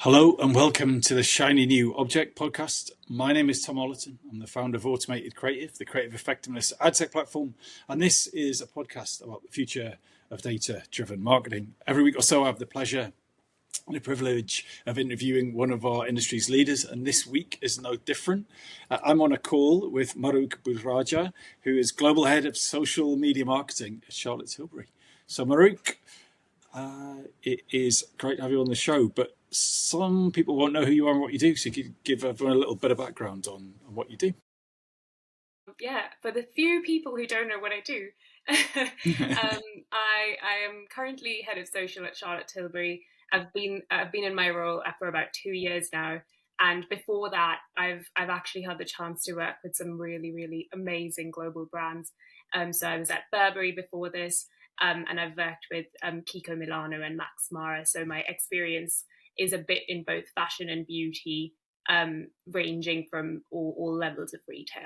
Hello and welcome to the Shiny New Object podcast. My name is Tom Ollerton. I'm the founder of Automated Creative, the creative effectiveness ad tech platform. And this is a podcast about the future of data-driven marketing. Every week or so, I have the pleasure and the privilege of interviewing one of our industry's leaders. And this week is no different. I'm on a call with Marukh Budhraja, who is Global Head of Social Media Marketing at Charlotte Tilbury. So Marukh, it is great to have you on the show, but some people won't know who you are and what you do, so you could give everyone a little bit of background on what you do. Yeah, for the few people who don't know what I do, I am currently head of social at Charlotte Tilbury. I've been in my role for about 2 years now, and before that, I've actually had the chance to work with some really amazing global brands. So I was at Burberry before this, and I've worked with Kiko Milano and Max Mara. So my experience is a bit in both fashion and beauty, ranging from all levels of retail.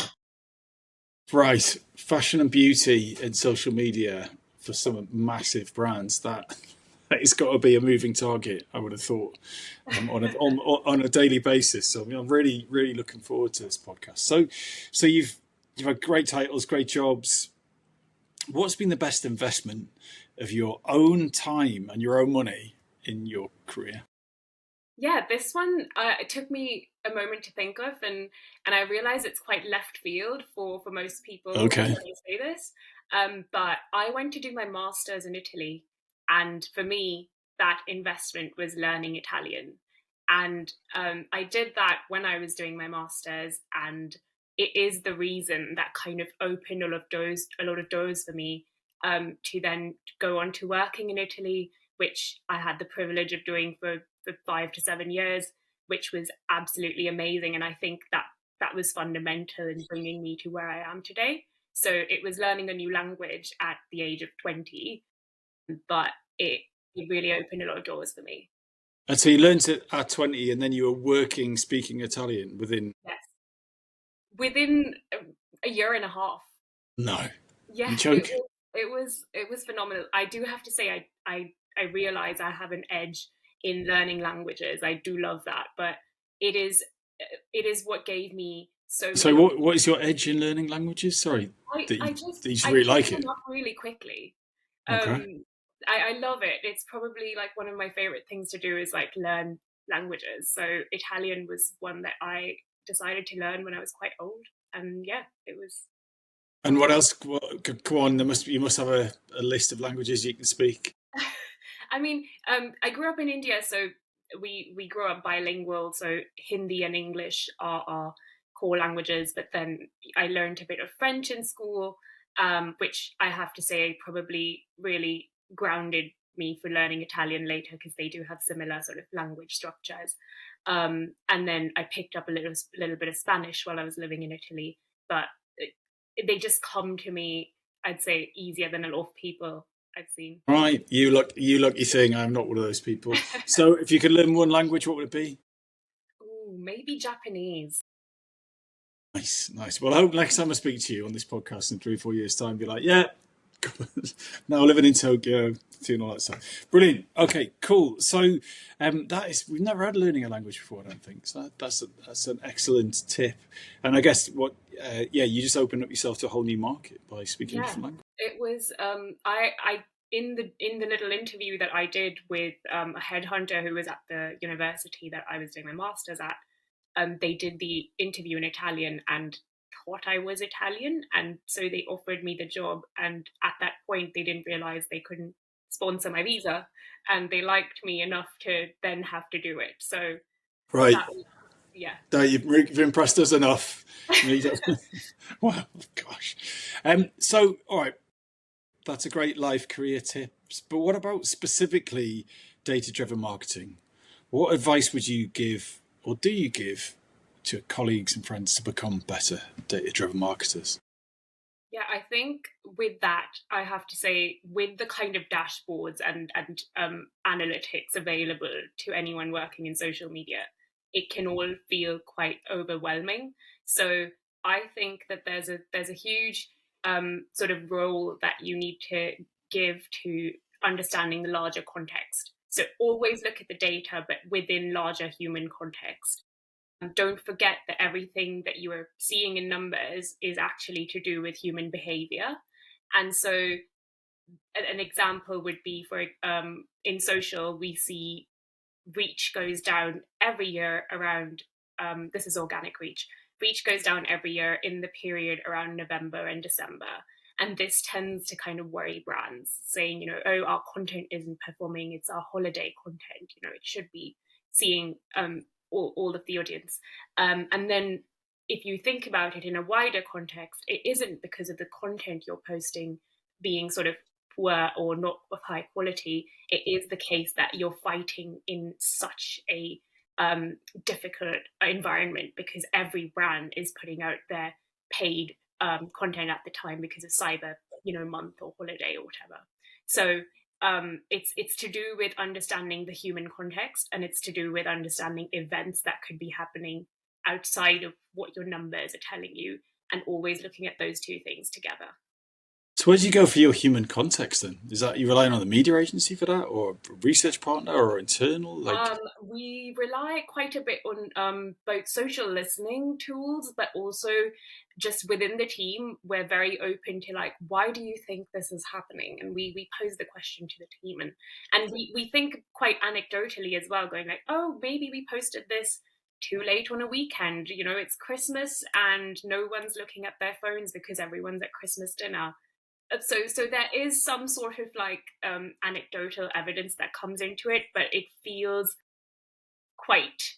Right, fashion and beauty and social media for some massive brands. That it's got to be a moving target, I would have thought, on a daily basis. So I'm really looking forward to this podcast. So you've had great titles, great jobs. What's been the best investment of your own time and your own money in your career? Yeah, this one it took me a moment to think of, and I realize it's quite left field for most people Okay. when you say this. But I went to do my master's in Italy, and for me, that investment was learning Italian. And I did that when I was doing my master's, and it is the reason that kind of opened a lot of doors for me, to then go on to working in Italy, which I had the privilege of doing for 5 to 7 years, which was absolutely amazing. And I think that was fundamental in bringing me to where I am today. So it was learning a new language at the age of 20, but it really opened a lot of doors for me. And so you learned it at 20 and then you were working speaking Italian within. Yes. Within a year and a half. No, Yeah, you joke. it was phenomenal. I do have to say I realize I have an edge in learning languages. I do love that, but it is what gave me so So many. what is your edge in learning languages? Sorry, that I you just I really pick like them it. up really quickly. Okay. I love it. It's probably like one of my favorite things to do is like learn languages. So Italian was one that I decided to learn when I was quite old, and yeah, it was. And what else? Come on, you must have a list of languages you can speak. I mean, I grew up in India, so we grew up bilingual. So Hindi and English are our core languages. But then I learned a bit of French in school, which I have to say probably really grounded me for learning Italian later because they do have similar sort of language structures. And then I picked up a little bit of Spanish while I was living in Italy, but they just come to me, I'd say, easier than a lot of people I've seen. Right, you lucky thing. I'm not one of those people. So if you could learn one language, what would it be? Ooh, maybe Japanese. Nice. Well, I hope next time I speak to you on this podcast in 3 or 4 years' time, be like, yeah, now living in Tokyo, doing all that stuff. Brilliant. Okay, cool. So we've never had learning a language before, I don't think. So that's an excellent tip. And I guess you just opened up yourself to a whole new market by speaking a Yeah, different language. it was. I in the little interview that I did with a headhunter who was at the university that I was doing my masters at. They did the interview in Italian and thought I was Italian, and so they offered me the job. And at that point, they didn't realize they couldn't sponsor my visa, and they liked me enough to then have to do it. So Right. that was, yeah. No, you've impressed us enough. Wow, gosh. So, all right, that's a great life career tips. But what about specifically data-driven marketing? What advice would you give, or do you give, to colleagues and friends to become better data-driven marketers? Yeah, I think with that, I have to say, with the kind of dashboards and analytics available to anyone working in social media, it can all feel quite overwhelming. So I think that there's a huge sort of role that you need to give to understanding the larger context. So always look at the data, but within larger human context. And don't forget that everything that you are seeing in numbers is actually to do with human behavior. And so an example would be for in social, we see reach goes down every year around, this is organic reach. Reach goes down every year in the period around November and December. And this tends to kind of worry brands, saying, oh, our content isn't performing. It's our holiday content. It should be seeing all of the audience. And then if you think about it in a wider context, it isn't because of the content you're posting being sort of poor or not of high quality. It is the case that you're fighting in such a difficult environment because every brand is putting out their paid content at the time because of cyber, month or holiday or whatever. So it's to do with understanding the human context, and it's to do with understanding events that could be happening outside of what your numbers are telling you, and always looking at those two things together. So where do you go for your human context then? Is that you relying on the media agency for that, or a research partner, or internal? We rely quite a bit on both social listening tools, but also just within the team, we're very open to why do you think this is happening? And we pose the question to the team, and we think quite anecdotally as well, going oh, maybe we posted this too late on a weekend. It's Christmas and no one's looking at their phones because everyone's at Christmas dinner. So there is some sort of anecdotal evidence that comes into it, but it feels quite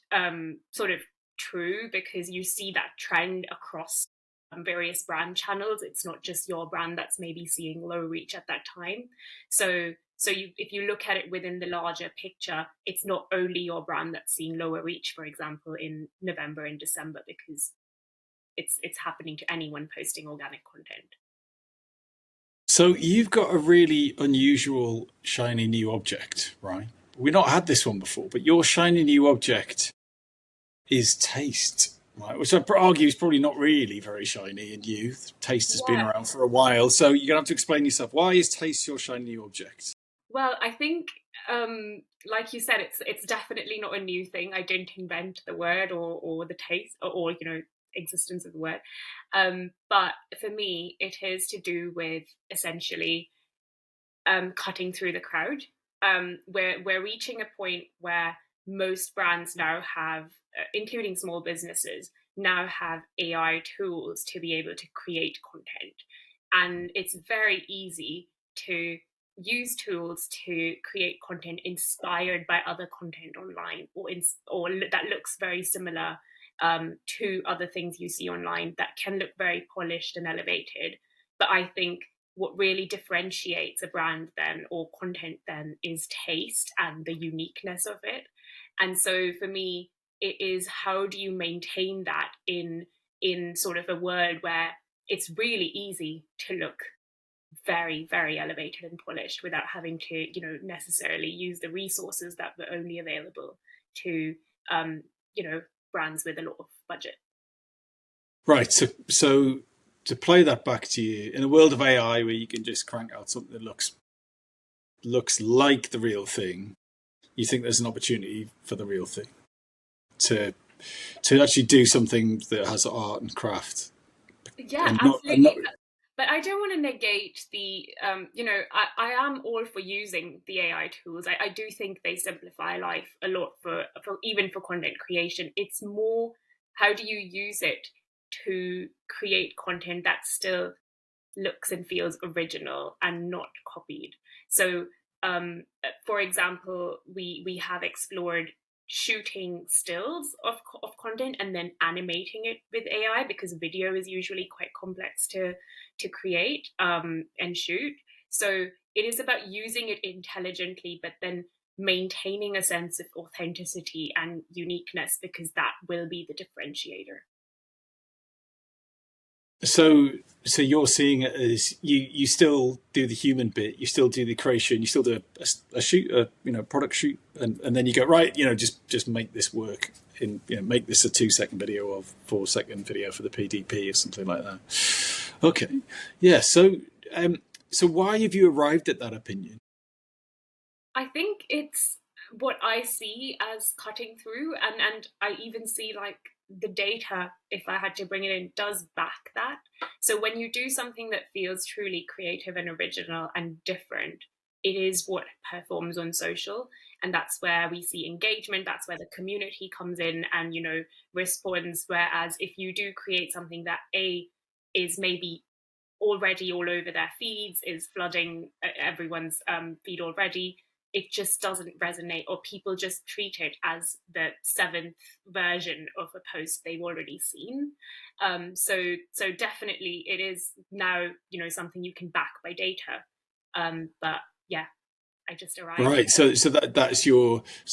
sort of true because you see that trend across various brand channels. It's not just your brand that's maybe seeing low reach at that time. So if you look at it within the larger picture, it's not only your brand that's seeing lower reach, for example, in November and December, because it's happening to anyone posting organic content. So you've got a really unusual shiny new object, right? We've not had this one before, but your shiny new object is taste, right? Which I argue is probably not really very shiny in youth. Taste has been around for a while. So you're going to have to explain yourself. Why is taste your shiny new object? Well, I think, like you said, it's definitely not a new thing. I didn't invent the word or the taste or existence of the word. But for me, it is to do with essentially cutting through the crowd. We're reaching a point where most brands now have, including small businesses, now have AI tools to be able to create content. And it's very easy to use tools to create content inspired by other content online or that looks very similar to other things you see online that can look very polished and elevated. But I think what really differentiates a brand then or content then is taste and the uniqueness of it. And so for me, it is how do you maintain that in sort of a world where it's really easy to look very, very elevated and polished without having to, necessarily use the resources that were only available to, brands with a lot of budget. Right. So to play that back to you, in a world of AI where you can just crank out something that looks like the real thing, you think there's an opportunity for the real thing to actually do something that has art and craft. Yeah, absolutely. But I don't want to negate the, I am all for using the AI tools. I do think they simplify life a lot for even for content creation. It's more, how do you use it to create content that still looks and feels original and not copied? So, for example, we have explored shooting stills of content and then animating it with AI, because video is usually quite complex to create and shoot. So it is about using it intelligently, but then maintaining a sense of authenticity and uniqueness, because that will be the differentiator. So you're seeing it as you still do the human bit, you still do the creation, you still do a shoot, product shoot, and then you go, right, just make this work in, make this a 2-second video or 4-second video for the PDP or something like that. Okay, yeah. So why have you arrived at that opinion? I think it's what I see as cutting through, and I even see like the data, if I had to bring it in, does back that. So when you do something that feels truly creative and original and different, it is what performs on social, and that's where we see engagement. That's where the community comes in and responds. Whereas if you do create something that is maybe already all over their feeds, is flooding everyone's feed already, it just doesn't resonate, or people just treat it as the seventh version of a post they've already seen. So definitely it is now something you can back by data. But yeah, I just arrived. Right. So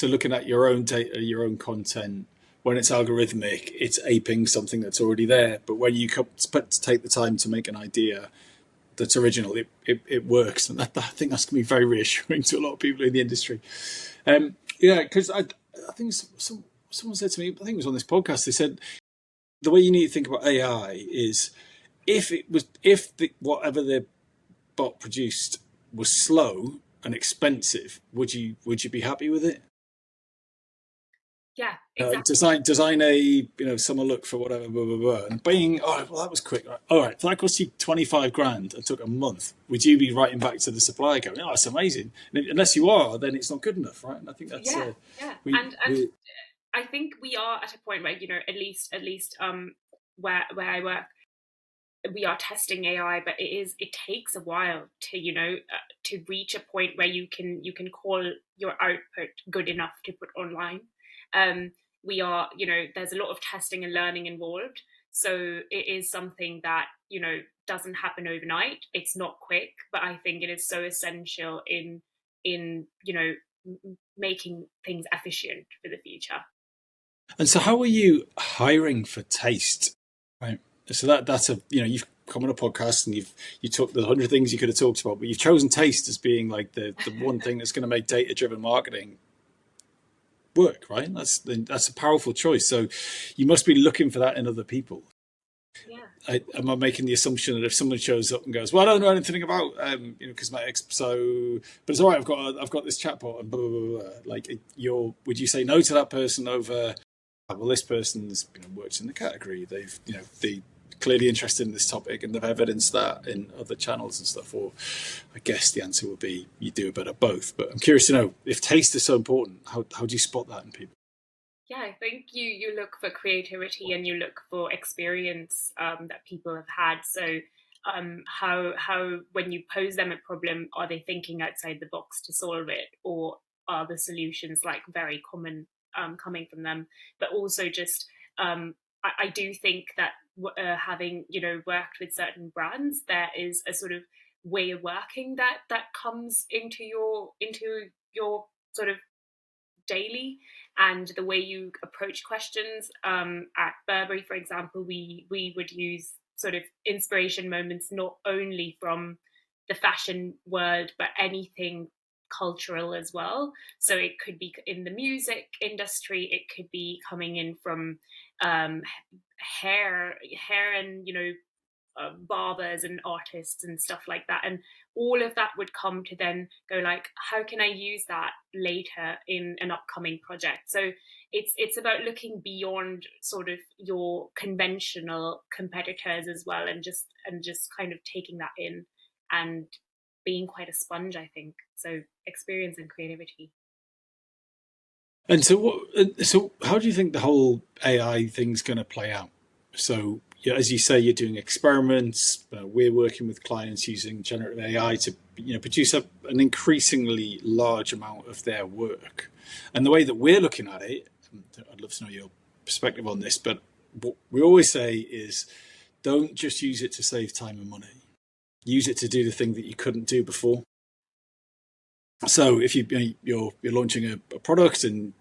looking at your own data, your own content, when it's algorithmic, it's aping something that's already there. But when you take the time to make an idea that's original, it works, and I think that's going to be very reassuring to a lot of people in the industry. Yeah, because I think someone said to me, I think it was on this podcast, they said the way you need to think about AI is if whatever the bot produced was slow and expensive, would you be happy with it? Yeah, exactly. Design a summer look for whatever, blah, blah, blah, and bing, oh well, that was quick. All right, if that cost you 25 grand and took a month, would you be writing back to the supplier going, oh, that's amazing? And unless you are, then it's not good enough, right? And I think that's yeah. And I think we are at a point where at least where I work, we are testing AI, but it takes a while to to reach a point where you can call your output good enough to put online. We are, there's a lot of testing and learning involved. So it is something that, doesn't happen overnight. It's not quick, but I think it is so essential in making things efficient for the future. And so how are you hiring for taste? Right. So that's you've come on a podcast and you talked the 100 things you could have talked about, but you've chosen taste as being like the one thing that's going to make data-driven marketing work, right? That's a powerful choice. So you must be looking for that in other people. Yeah. Am I making the assumption that if someone shows up and goes, well, I don't know anything about cosmetics, but it's all right, I've got this chatbot and blah, blah, blah, blah. Like would you say no to that person over, well, this person's works in the category, they've they clearly interested in this topic and they've evidenced that in other channels and stuff? Or I guess the answer would be you do a bit of both. But I'm curious to know, if taste is so important, how do you spot that in people? Yeah, I think you look for creativity and you look for experience that people have had. So how when you pose them a problem, are they thinking outside the box to solve it, or are the solutions like very common coming from them? But also just I do think that having worked with certain brands, there is a sort of way of working that comes into your sort of daily, and the way you approach questions. At Burberry, for example, we would use sort of inspiration moments not only from the fashion world but anything cultural as well. So it could be in the music industry, it could be coming in from hair and barbers and artists and stuff like that, and all of that would come to then go like, how can I use that later in an upcoming project? So it's about looking beyond sort of your conventional competitors as well, and just kind of taking that in and being quite a sponge, I think. So experience and creativity. And so how do you think the whole AI thing's going to play out? So as you say, you're doing experiments. We're working with clients using generative AI to produce an increasingly large amount of their work. And the way that we're looking at it, I'd love to know your perspective on this, but what we always say is, don't just use it to save time and money. Use it to do the thing that you couldn't do before. So if you're launching a product and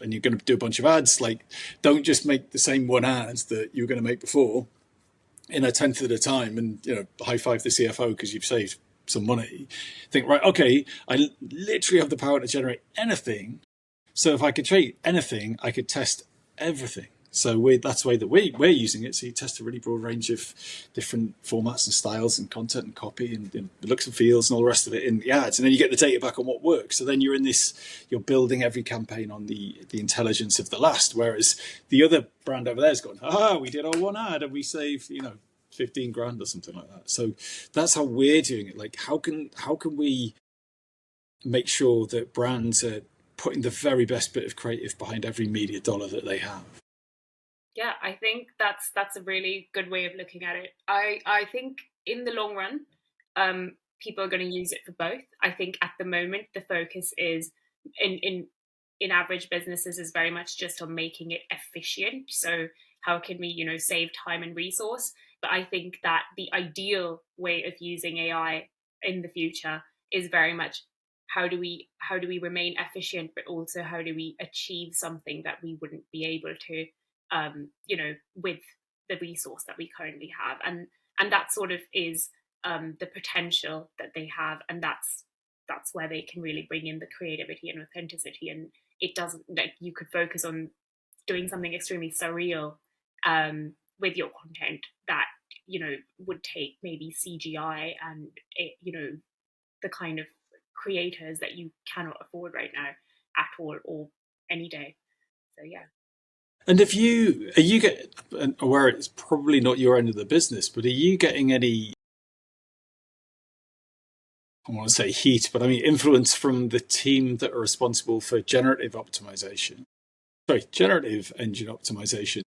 you're going to do a bunch of ads, like, don't just make the same one ad that you were going to make before in a tenth of the time and high five the CFO because you've saved some money. Think, right, okay, I literally have the power to generate anything. So if I could create anything, I could test everything. So that's the way that we're using it. So you test a really broad range of different formats and styles and content and copy and looks and feels and all the rest of it in the ads. And then you get the data back on what works. So then you're building every campaign on the intelligence of the last. Whereas the other brand over there has gone, we did our one ad and we saved, 15 grand or something like that. So that's how we're doing it. Like, how can we make sure that brands are putting the very best bit of creative behind every media dollar that they have? Yeah, I think that's a really good way of looking at it. I think in the long run, people are going to use it for both. I think at the moment the focus is in average businesses is very much just on making it efficient. So how can we save time and resource? But I think that the ideal way of using AI in the future is very much how do we remain efficient, but also how do we achieve something that we wouldn't be able to with the resource that we currently have, and that sort of is the potential that they have, and that's where they can really bring in the creativity and authenticity. And it doesn't, like, you could focus on doing something extremely surreal with your content that would take maybe CGI and the kind of creators that you cannot afford right now at all or any day. So yeah. And are you get aware it's probably not your end of the business, but are you getting any, I want to say heat, but I mean influence from the team that are responsible for generative engine optimization?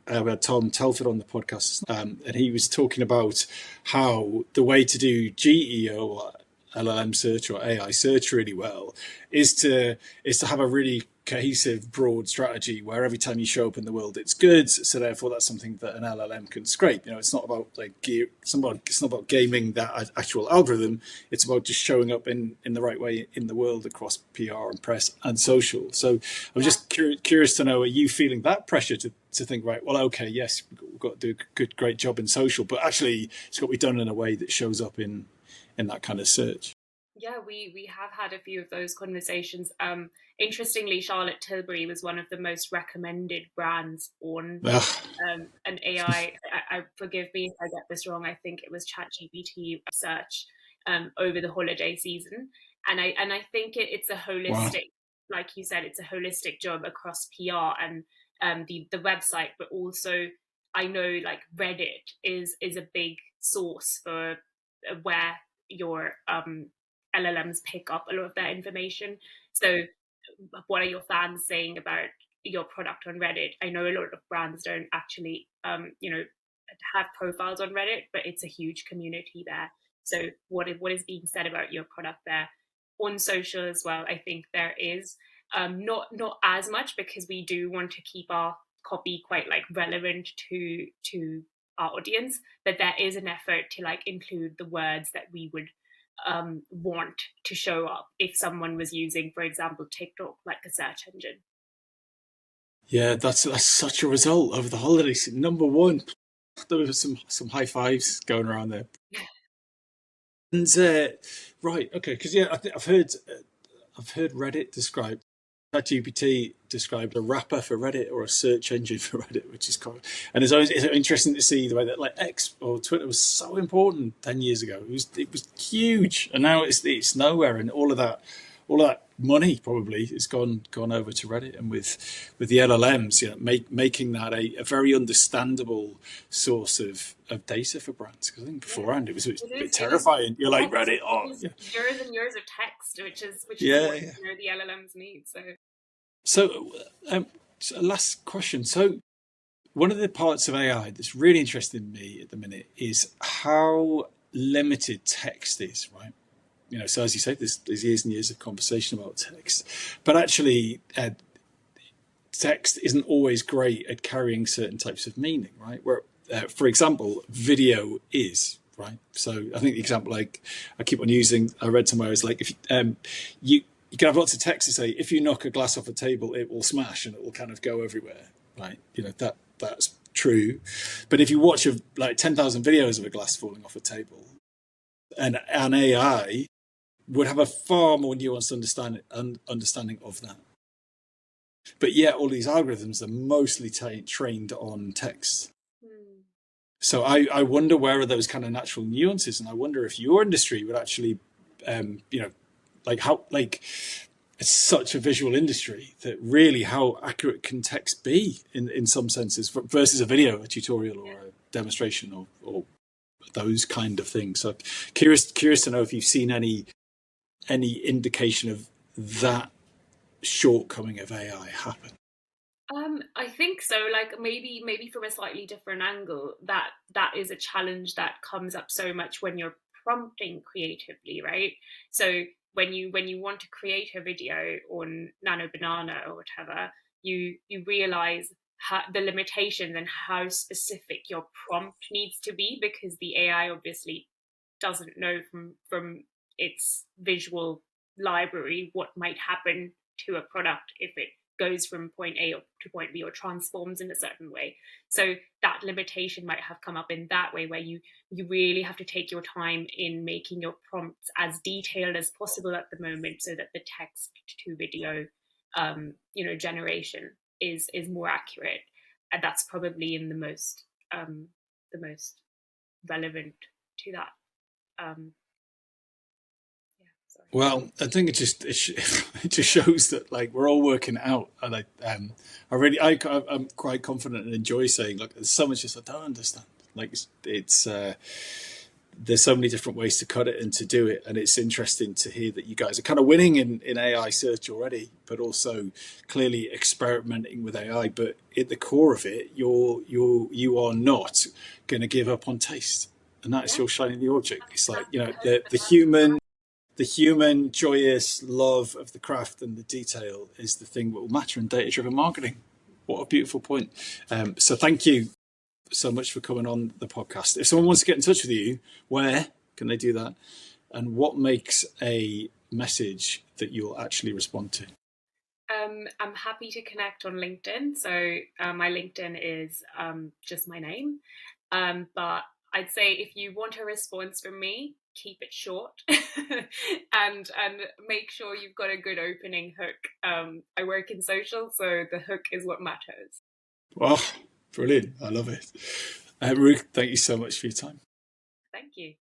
We had Tom Telford on the podcast, and he was talking about how the way to do GEO or LLM search or AI search really well is to have a really cohesive, broad strategy where every time you show up in the world, it's good. So therefore, that's something that an LLM can scrape. It's not about it's not about gaming that actual algorithm. It's about just showing up in the right way in the world across PR and press and social. So I'm just curious to know: are you feeling that pressure to think, right? Well, okay, yes, we've got to do a great job in social, but actually, it's got to be done in a way that shows up in that kind of search. Yeah, we have had a few of those conversations. Interestingly, Charlotte Tilbury was one of the most recommended brands on an AI. I forgive me if I get this wrong. I think it was ChatGPT search over the holiday season, and I think it's a holistic, like you said, it's a holistic job across PR and the website, but also I know like Reddit is a big source for where your LLMs pick up a lot of that information. So what are your fans saying about your product on Reddit? I know a lot of brands don't actually have profiles on Reddit, but it's a huge community there. So what is being said about your product there? On social as well, I think there is not as much, because we do want to keep our copy quite like relevant to our audience, but there is an effort to like include the words that we would want to show up if someone was using, for example, TikTok like a search engine. Yeah, that's such a result over the holidays. Number one, there was some high fives going around there. And right, okay, because I've heard Reddit described, ChatGPT described a wrapper for Reddit or a search engine for Reddit, which is cool. And it's interesting to see the way that like X or Twitter was so important 10 years ago. It was huge, and now it's nowhere. And all of that money probably has gone over to Reddit, and with the LLMs, making that a very understandable source of data for brands. Because I think beforehand it was a bit terrifying. You're like Reddit, years and years of text, which is what the LLMs need. So, last question. So, one of the parts of AI that's really interesting me at the minute is how limited text is, right? So as you say, there's years and years of conversation about text, but actually, text isn't always great at carrying certain types of meaning, right? Where, for example, video is, right? So I think the example I keep on using, I read somewhere, is like if you can have lots of text to say, if you knock a glass off a table, it will smash and it will kind of go everywhere, right? That's true. But if you watch 10,000 videos of a glass falling off a table, and an AI would have a far more nuanced understanding of that. But yet all these algorithms are mostly trained on text. So I wonder where are those kind of natural nuances, and I wonder if your industry would actually, like how like it's such a visual industry that really how accurate can text be in some senses versus a video, a tutorial, or a demonstration, or those kind of things. So curious to know if you've seen any indication of that shortcoming of AI happen. I think so. Like maybe from a slightly different angle. That is a challenge that comes up so much when you're prompting creatively, right? So when you want to create a video on Nano Banana or whatever, you realize the limitations and how specific your prompt needs to be, because the AI obviously doesn't know from its visual library what might happen to a product if it goes from point A to point B or transforms in a certain way. So that limitation might have come up in that way, where you really have to take your time in making your prompts as detailed as possible at the moment, so that the text to video generation is more accurate. And that's probably in the most relevant to that. Well, I think it just shows that like we're all working out, and I'm quite confident and enjoy saying, look, there's so much just I don't understand. Like it's there's so many different ways to cut it and to do it, and it's interesting to hear that you guys are kind of winning in AI search already, but also clearly experimenting with AI. But at the core of it, you are not going to give up on taste, and that's your shiny new object. It's like the human joyous love of the craft and the detail is the thing that will matter in data-driven marketing. What a beautiful point. So thank you so much for coming on the podcast. If someone wants to get in touch with you, where can they do that? And what makes a message that you'll actually respond to? I'm happy to connect on LinkedIn. So my LinkedIn is just my name. But I'd say if you want a response from me, keep it short and make sure you've got a good opening hook. I work in social, so the hook is what matters. Oh, brilliant. I love it. Marukh, thank you so much for your time. Thank you.